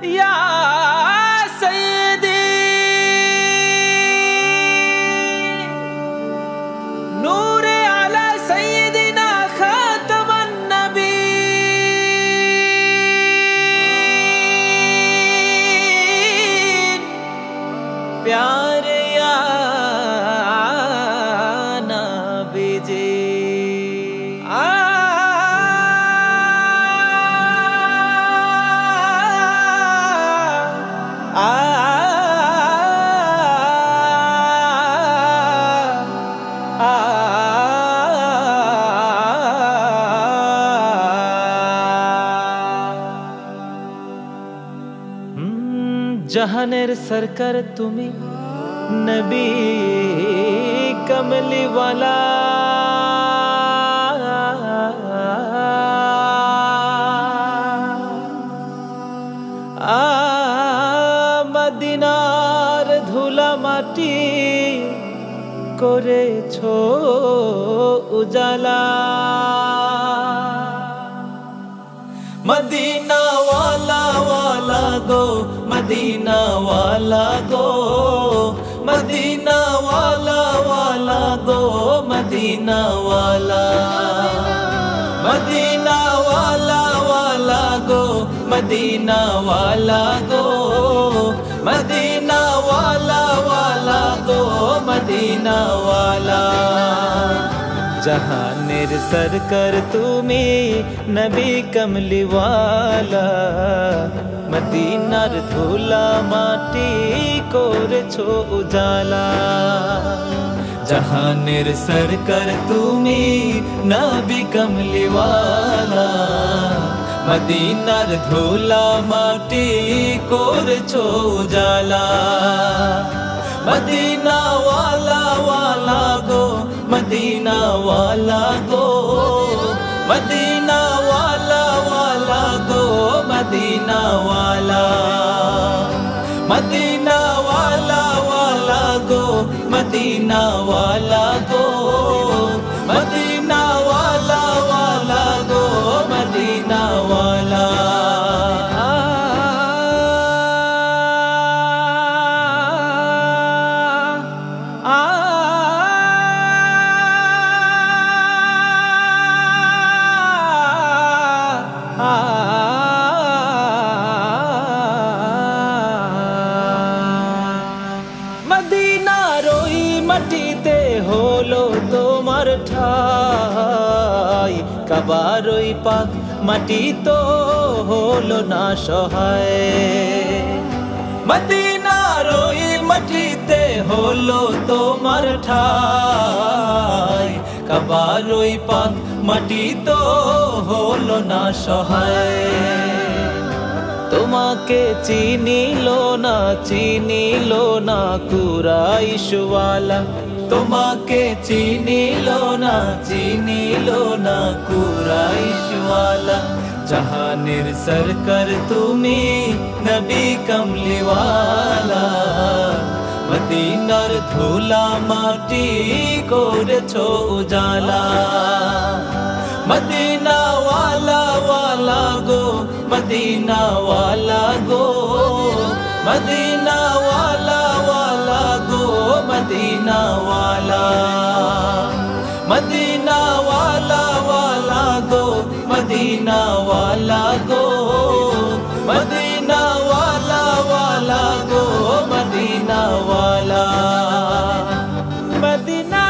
या सय्यदी नूरे आला सय्यदिना खातमन नबीन प्यारे या नबीजी जहानेर सरकार तुमी नबी कमली वाला मदीनार धूला माटी करेछो उजाला मदीना वाला वाला गो मदीना वाला गो मदीना वाला वाला गो मदीना वाला मदीना वाला वाला गो मदीना वाला गो मदीना वाला वाला गो मदीना वाला जहानेर सरकार तुमी नबी कमली वाला मदीनार धूला माटी करेछो उजाला जहानेर सरकार तुमी नबी कमली वाला मदीनार धूला माटी करेछो उजाला मदीना वाला वाला गो मदीना वाला गो मदीना वाला वाला गो मदीना वाला मदीना वाला वाला गो मदीना वाला गो मदीना वाला वाला गो मदीना वाला मदीनारोई माटीते होलो तोमार ठाई काबारोई पाक माटी तो होलो ना सहाय मदीनारोई माटीते होलो तोमार ठाई काबारोई पाक माटी तो होलो ना सहाय তোমাকে চিনিলো না কুরাইশওয়ালা তোমাকে চিনিলো না কুরাইশওয়ালা জাহানের সরকার তুমি নবী কমলিওয়ালা মদিনার ধুলা মাটি করেছো উজালা मदीना वाला वाला गो मदीना वाला गो मदीना वाला वाला गो मदीना वाला मदीना वाला वाला गो मदीना वाला गो मदीना वाला वाला गो मदीना वाला मदीना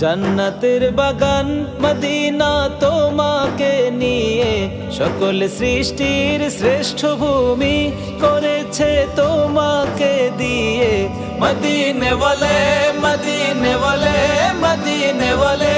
জান্নাতের বাগান মদিনা তোমাকে নিয়ে সকল সৃষ্টির শ্রেষ্ঠ ভূমি করেছে তোমাকে দিয়ে মদিনে ওয়ালে মদিনে ওয়ালে মদিনে ওয়ালে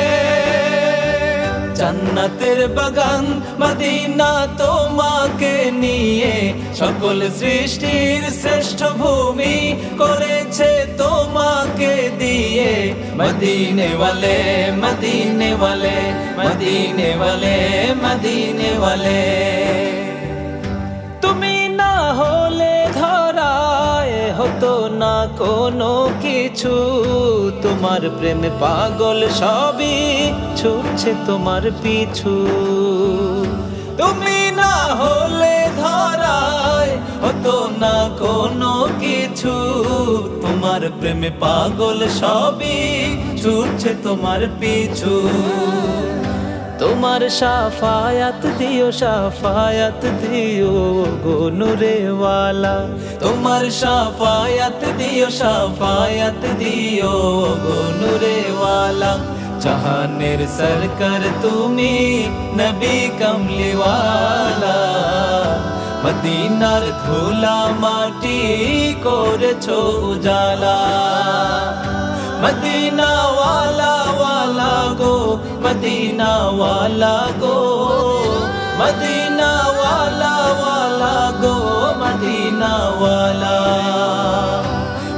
জান্নাতের বাগান মদিনা তোমাকে নিয়ে সকল সৃষ্টির শ্রেষ্ঠ ভূমি করেছে তোমাকে দিয়ে मदीने वाले मदीने वाले मदीने वाले मदीने वाले तुम्हें ना होले হতো না কোনো কিছু, তোমার প্রেমে পাগল সবই ছুটছে তোমার পিছু। তুমি না হলে ধরায় হতো না কোনো কিছু, তোমার প্রেমে পাগল সবই ছুটছে তোমার পিছু। তোমার শাফায়াত দিও, শাফায়াত দিও গো নূরে ওয়ালা, তোমার শাফায়াত দিও, শাফায়াত দিও গো নূরে ওয়ালা। জাহানের সরকার তুমি নবী কমলি ওয়ালা, মদিনার ধুলা মাটি করেছো উজালা। মদিনা ওয়ালা ওয়ালা গো, মদিনা ওয়ালা গো, মদিনা ওয়ালা ওয়ালা গো, মদিনা ওয়ালা।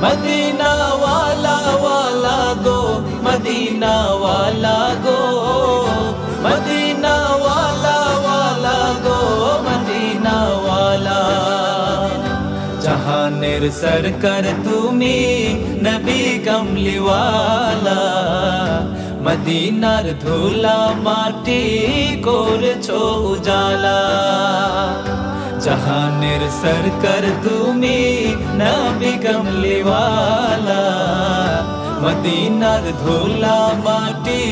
মদিনা ওয়ালা ওয়ালা গো, মদিনা ওয়ালা গো, মদিনা ওয়ালা ওয়ালা গো, মদিনা ওয়ালা। জাহানের সরকার তুমি নবী কমলি ওয়ালা, মদিনার ধুলা মাটি করেছো উজালা। জাহানের সরকার তুমি নবী কমলি ওয়ালা, মদিনার ধুলা মাটি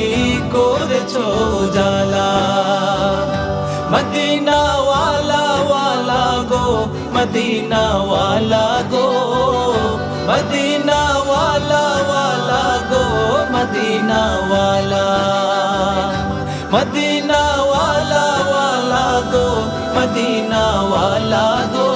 করেছো উজালা। মদিনা ওয়ালা ওয়ালা গো, মদিনা ওয়ালা গো, মদিনা ওয়ালা ওয়ালা গো, মদিনা ওয়ালা। মদিনা ওয়ালা ওয়ালা গো, মদিনা ওয়ালা গো।